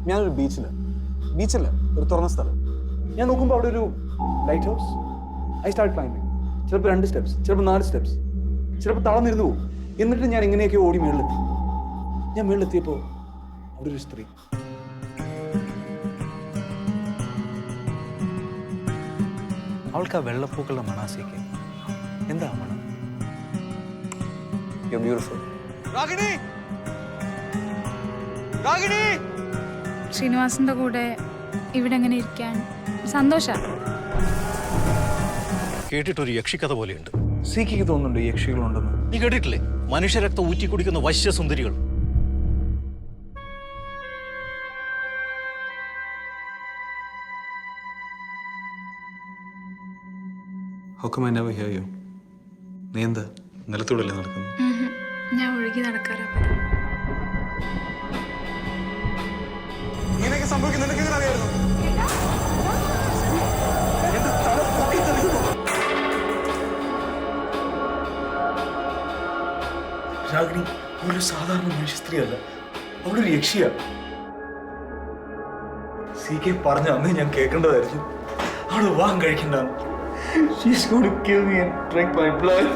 ഞാനൊരു ബീച്ചല്ല ഒരു തുറന്ന സ്ഥലം. ഞാൻ നോക്കുമ്പോൾ അവിടെ ഒരു light house. I start climbing. ചിലപ്പോൾ 2 സ്റ്റെപ്സ്, ചിലപ്പോൾ 4 സ്റ്റെപ്സ്, ചിലപ്പോൾ തളർന്നിരുന്നു പോകും. എന്നിട്ട് ഞാൻ ഇങ്ങനെയൊക്കെ ഓടി മേളിലെത്തി. ഞാൻ മേളിലെത്തിയപ്പോൾ അവിടെ ഒരു സ്ത്രീ. അവൾക്ക് ആ വെള്ളപ്പൂക്കളുടെ മണാസിക്ക് എന്താ മണം? You're beautiful. രാഗിണി, രാഗിണി. ശ്രീനിവാസിന്റെ കൂടെ ഇവിടെ എങ്ങനെ ഇരിക്കാൻ സന്തോഷാണ്. കേട്ടിട്ടൊരു യക്ഷിക്കഥ പോലെയുണ്ട്. സീക്കിക്ക് തോന്നുന്നുണ്ട് ഈ യക്ഷികളുണ്ടെന്ന്. നീ കേട്ടിട്ടില്ലേ മനുഷ്യരക്തം ഊറ്റി കുടിക്കുന്ന വശ്യസുന്ദരികൾ? How come I never hear you? നീ എന്താ നിലത്തൂടല്ലേ നടക്കുന്നു? ഞാൻ ഒഴുകി നടക്കാറാ. ഇങ്ങനെയൊക്കെ സംഭവിക്കുന്ന നിനക്ക് എങ്ങനെ അറിയാമായിരുന്നു? രാഗിണി ഒരു സാധാരണ മനുഷ്യ സ്ത്രീയല്ല, അവളൊരു യക്ഷിയാ. CK പറഞ്ഞ അന്ന് ഞാൻ കേൾക്കേണ്ടതായിരുന്നു. അവള് വിവാഹം കഴിക്കണ്ട. She's going to kill me and drink my blood.